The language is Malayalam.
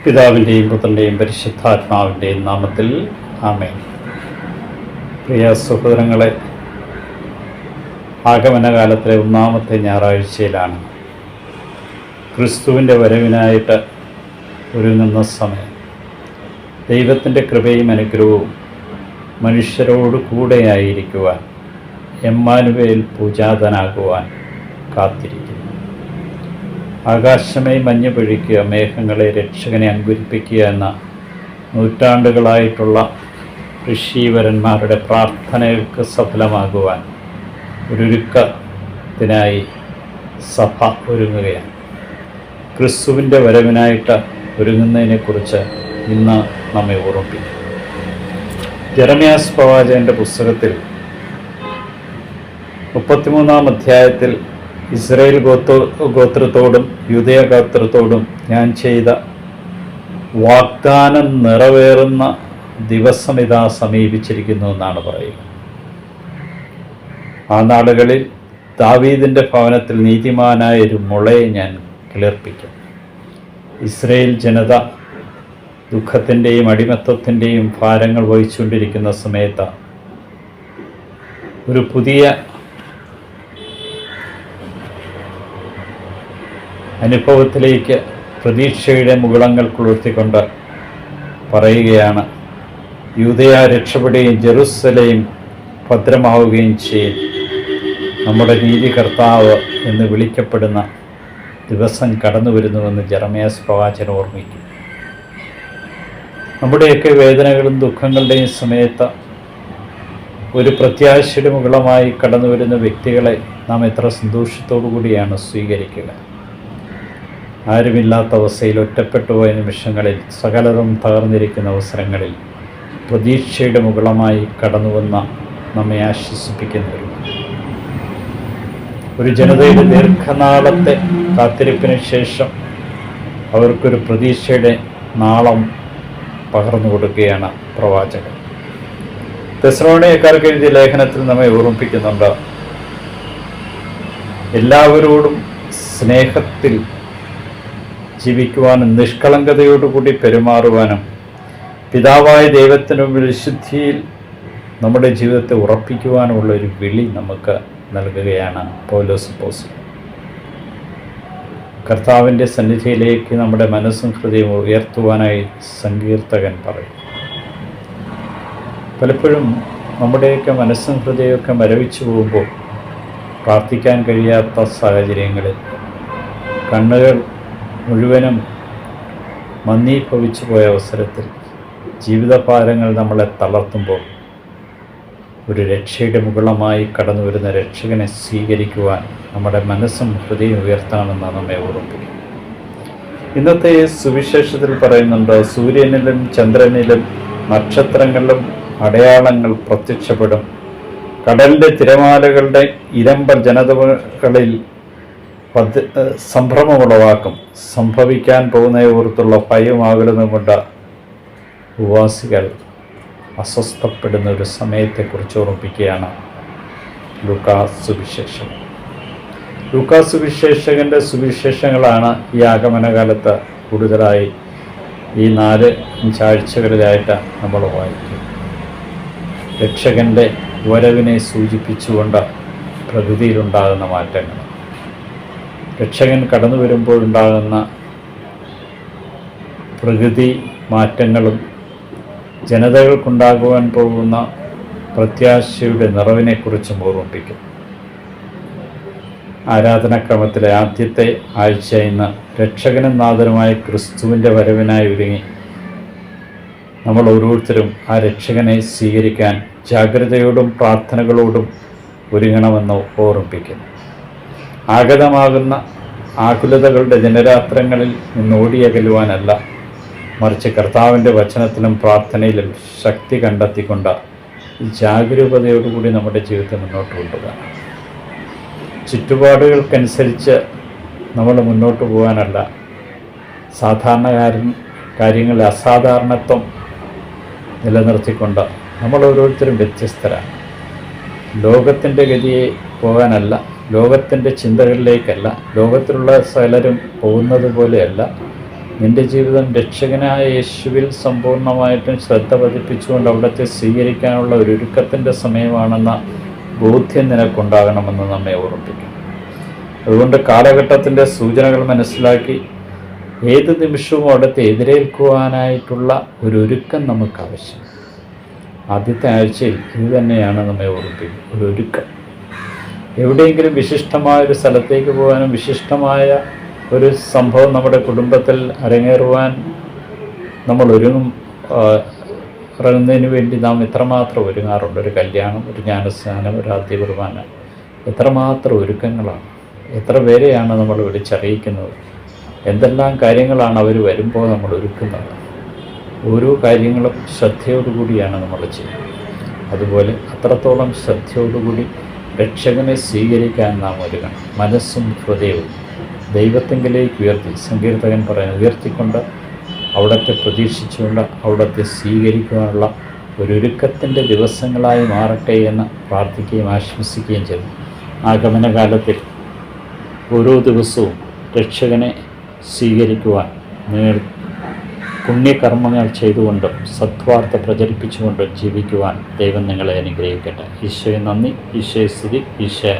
പിതാവിൻ്റെയും പുത്രൻ്റെയും പരിശുദ്ധാത്മാവിൻ്റെയും നാമത്തിൽ ആമേൻ. പ്രിയ സഹോദരങ്ങളെ, ആഗമനകാലത്തിലെ ഒന്നാമത്തെ ഞായറാഴ്ചയിലാണ് ക്രിസ്തുവിൻ്റെ വരവിനായിട്ട് ഒരുങ്ങുന്ന സമയം. ദൈവത്തിൻ്റെ കൃപയും അനുഗ്രഹവും മനുഷ്യരോട് കൂടെയായിരിക്കുവാൻ, എമ്മാനുവേൽ പൂജാതനാകുവാൻ കാത്തിരിക്കുന്നു. ആകാശമേ മഞ്ഞ് പൊഴിക്കുക, മേഘങ്ങളെ രക്ഷകനെ അങ്കുരിപ്പിക്കുക എന്ന നൂറ്റാണ്ടുകളായിട്ടുള്ള ഋഷീവരന്മാരുടെ പ്രാർത്ഥനകൾക്ക് സഫലമാകുവാൻ ഒരുക്കത്തിനായി സഭ ഒരുങ്ങുകയാണ്. ക്രിസ്തുവിൻ്റെ വരവിനായിട്ട് ഒരുങ്ങുന്നതിനെക്കുറിച്ച് ഇന്ന് നമ്മെ ഓർമ്മിപ്പിക്കും. ജെറമ്യാസ് പ്രവാചകൻ്റെ പുസ്തകത്തിൽ 33-ാം അധ്യായത്തിൽ ഇസ്രായേൽ ഗോത്രത്തോടും യൂദയ ഗോത്രത്തോടും ഞാൻ ചെയ്ത വാഗ്ദാനം നിറവേറുന്ന ദിവസം ഇതാ സമീപിച്ചിരിക്കുന്നു എന്നാണ് പറയുക. ആ നാളുകളിൽ ദാവീദിൻ്റെ ഭവനത്തിൽ നീതിമാനായ ഒരു മുളയെ ഞാൻ കിളിർപ്പിക്കും. ഇസ്രായേൽ ജനത ദുഃഖത്തിൻ്റെയും അടിമത്തത്തിൻ്റെയും ഭാരങ്ങൾ വഹിച്ചുകൊണ്ടിരിക്കുന്ന സമയത്ത് ഒരു പുതിയ അനുഭവത്തിലേക്ക് പ്രതീക്ഷയുടെ മുകുളങ്ങൾ കുളിർത്തിക്കൊണ്ട് പറയുകയാണ്, യൂദയ രക്ഷപ്പെടുകയും ജെറുസലേം ഭദ്രമാവുകയും ചെയ്യും. നമ്മുടെ നീതികർത്താവ് എന്ന് വിളിക്കപ്പെടുന്ന ദിവസം കടന്നു വരുന്നുവെന്ന് ജെറമ്യാസ് പ്രവാചകൻ ഓർമ്മിക്കും. നമ്മുടെയൊക്കെ വേദനകളും ദുഃഖങ്ങളുടെയും സമയത്ത് ഒരു പ്രത്യാശയുടെ മുകളമായി കടന്നു വരുന്ന വ്യക്തികളെ നാം എത്ര സന്തോഷത്തോടു കൂടിയാണ് സ്വീകരിക്കുക. ആരുമില്ലാത്ത അവസ്ഥയിൽ, ഒറ്റപ്പെട്ടുപോയ നിമിഷങ്ങളിൽ, സകലതും തകർന്നിരിക്കുന്ന അവസരങ്ങളിൽ പ്രതീക്ഷയുടെ മുകളമായി കടന്നുവന്ന നമ്മെ ആശ്വസിപ്പിക്കുന്നവരും, ഒരു ജനതയുടെ ദീർഘനാളത്തെ കാത്തിരിപ്പിന് ശേഷം അവർക്കൊരു പ്രതീക്ഷയുടെ നാളം പകർന്നു കൊടുക്കുകയാണ് പ്രവാചകൻ. തെസ്സലോനിക്കർക്ക് എഴുതിയ ലേഖനത്തിൽ നമ്മെ ഓർമ്മിപ്പിക്കുന്നുണ്ട്, എല്ലാവരോടും സ്നേഹത്തിൽ ജീവിക്കുവാനും നിഷ്കളങ്കതയോടുകൂടി പെരുമാറുവാനും പിതാവായ ദൈവത്തിനും വിശുദ്ധിയിൽ നമ്മുടെ ജീവിതത്തെ ഉറപ്പിക്കുവാനുമുള്ള ഒരു വിളി നമുക്ക് നൽകുകയാണ് പൗലോസ് അപ്പോസ്തലൻ. കർത്താവിൻ്റെ സന്നിധിയിലേക്ക് നമ്മുടെ മനസ്സും ഹൃദയവും ഉയർത്തുവാനായി സങ്കീർത്തകൻ പറയും. പലപ്പോഴും നമ്മുടെയൊക്കെ മനസ്സും ഹൃദയമൊക്കെ മരവിച്ചു പോകുമ്പോൾ, പ്രാർത്ഥിക്കാൻ കഴിയാത്ത സാഹചര്യങ്ങളിൽ, കണ്ണുകൾ മുഴുവനും മന്ദീഭവിച്ചു പോയ അവസരത്തിൽ, ജീവിതഭാരങ്ങൾ നമ്മളെ തളർത്തുമ്പോൾ, ഒരു രക്ഷയുടെ മുകളമായി കടന്നു വരുന്ന രക്ഷകനെ സ്വീകരിക്കുവാൻ നമ്മുടെ മനസ്സും ഹൃദയം ഉയർത്തണമെന്ന് നമ്മെ ഓർമ്മിപ്പിക്കും. ഇന്നത്തെ സുവിശേഷത്തിൽ പറയുന്നുണ്ട്, സൂര്യനിലും ചന്ദ്രനിലും നക്ഷത്രങ്ങളിലും അടയാളങ്ങൾ പ്രത്യക്ഷപ്പെടും, കടലിൻ്റെ തിരമാലകളുടെ ഇരമ്പൽ ജനതകളിൽ സംഭ്രമമുളവാക്കും, സംഭവിക്കാൻ പോകുന്നതിനെ ഓർത്തുള്ള ഭയമാകുന്നതും കൊണ്ട് ഉപവാസികൾ അസ്വസ്ഥപ്പെടുന്ന ഒരു സമയത്തെക്കുറിച്ച് ഓർമ്മിപ്പിക്കുകയാണ് ലൂക്കാസ് സുവിശേഷം. ലൂക്കാസ് സുവിശേഷകൻ്റെ സുവിശേഷങ്ങളാണ് ഈ ആഗമനകാലത്ത് കൂടുതലായി ഈ 4-5 ആഴ്ചകളിലായിട്ട് നമ്മൾ വായിക്കും. രക്ഷകൻ്റെ വരവിനെ സൂചിപ്പിച്ചുകൊണ്ട് പ്രകൃതിയിലുണ്ടാകുന്ന മാറ്റങ്ങൾ, രക്ഷകൻ കടന്നു വരുമ്പോഴുണ്ടാകുന്ന പ്രകൃതി മാറ്റങ്ങളും ജനതകൾക്കുണ്ടാകുവാൻ പോകുന്ന പ്രത്യാശയുടെ നിറവിനെക്കുറിച്ചും ഓർമ്മിപ്പിക്കും. ആരാധനാക്രമത്തിലെ ആദ്യത്തെ ആഴ്ച ഇന്ന് രക്ഷകനും നാഥനുമായ ക്രിസ്തുവിൻ്റെ വരവിനായി ഒരുങ്ങി നമ്മൾ ഓരോരുത്തരും ആ രക്ഷകനെ സ്വീകരിക്കാൻ ജാഗ്രതയോടും പ്രാർത്ഥനകളോടും ഒരുങ്ങണമെന്ന് ഓർമ്മിപ്പിക്കുന്നു. ആഗതമാകുന്ന ആകുലതകളുടെ ദിനരാത്രങ്ങളിൽ നിന്ന് ഓടിയകലുവാനല്ല, മറിച്ച് കർത്താവിൻ്റെ വചനത്തിലും പ്രാർത്ഥനയിലും ശക്തി കണ്ടെത്തിക്കൊണ്ട് ജാഗരൂകതയോടുകൂടി നമ്മുടെ ജീവിതത്തെ മുന്നോട്ട് കൊണ്ടുപോകാൻ, ചുറ്റുപാടുകൾക്കനുസരിച്ച് നമ്മൾ മുന്നോട്ട് പോകാനല്ല, കാര്യങ്ങളിൽ അസാധാരണത്വം നിലനിർത്തിക്കൊണ്ട് നമ്മൾ ഓരോരുത്തരും വ്യത്യസ്തരാണ്. ലോകത്തിൻ്റെ ഗതിയെ പോകാനല്ല, ലോകത്തിൻ്റെ ചിന്തകളിലേക്കല്ല, ലോകത്തിലുള്ള സകലരും പോകുന്നത് പോലെയല്ല നിൻ്റെ ജീവിതം രക്ഷകനായ യേശുവിൽ സമ്പൂർണ്ണമായിട്ടും ശ്രദ്ധ പതിപ്പിച്ചുകൊണ്ട് അവിടുത്തെ സ്വീകരിക്കാനുള്ള ഒരു ഒരുക്കത്തിൻ്റെ സമയമാണെന്ന ബോധ്യം നിനക്കുണ്ടാകണമെന്ന് നമ്മെ ഓർമ്മിപ്പിക്കും. അതുകൊണ്ട് കാലഘട്ടത്തിൻ്റെ സൂചനകൾ മനസ്സിലാക്കി ഏത് നിമിഷവും അവിടുത്തെ എതിരേൽക്കുവാനായിട്ടുള്ള ഒരു ഒരുക്കം നമുക്ക് ആവശ്യം. ആദ്യത്തെ ആഴ്ചയിൽ ഇത് തന്നെയാണ് നമ്മെ ഓർമ്മിപ്പിക്കും, ഒരു ഒരുക്കം. എവിടെയെങ്കിലും വിശിഷ്ടമായൊരു സ്ഥലത്തേക്ക് പോകാനും വിശിഷ്ടമായ ഒരു സംഭവം നമ്മുടെ കുടുംബത്തിൽ അരങ്ങേറുവാൻ നമ്മൾ ഇറങ്ങുന്നതിന് വേണ്ടി നാം എത്രമാത്രം ഒരുങ്ങാറുണ്ട്. ഒരു കല്യാണം, ഒരു ജ്ഞാനസ്നാനം, ഒരു ആദ്യ കുർബാന, എത്രമാത്രം ഒരുക്കങ്ങളാണ്. എത്ര പേരെയാണ് നമ്മൾ വിളിച്ചറിയിക്കുന്നത്. എന്തെല്ലാം കാര്യങ്ങളാണ് അവർ വരുമ്പോൾ നമ്മൾ ഒരുക്കുന്നത്. ഓരോ കാര്യങ്ങളും ശ്രദ്ധയോടുകൂടിയാണ് നമ്മൾ ചെയ്യുന്നത്. അതുപോലെ അത്രത്തോളം ശ്രദ്ധയോടുകൂടി രക്ഷകനെ സ്വീകരിക്കാൻ നാം ഒരുങ്ങണം. മനസ്സും ഹൃദയവും ദൈവത്തെങ്കിലേക്ക് ഉയർത്തി, സങ്കീർത്തകൻ പറയുന്നത്, ഉയർത്തിക്കൊണ്ട് അവിടത്തെ പ്രതീക്ഷിച്ചുകൊണ്ട് അവിടത്തെ സ്വീകരിക്കുവാനുള്ള ഒരുക്കത്തിൻ്റെ ദിവസങ്ങളായി മാറട്ടെ എന്ന് പ്രാർത്ഥിക്കുകയും ആശംസിക്കുകയും ചെയ്തു. ആഗമനകാലത്തിൽ ഓരോ ദിവസവും രക്ഷകനെ സ്വീകരിക്കുവാൻ പുണ്യകർമ്മങ്ങൾ ചെയ്തുകൊണ്ടും സത്വാർത്ത പ്രചരിപ്പിച്ചുകൊണ്ടും ജീവിക്കുവാൻ ദൈവം നിങ്ങളെ അനുഗ്രഹിക്കട്ടെ. ഈശോയെ നന്ദി, ഈശോയെ സ്തുതി, ഈശോയെ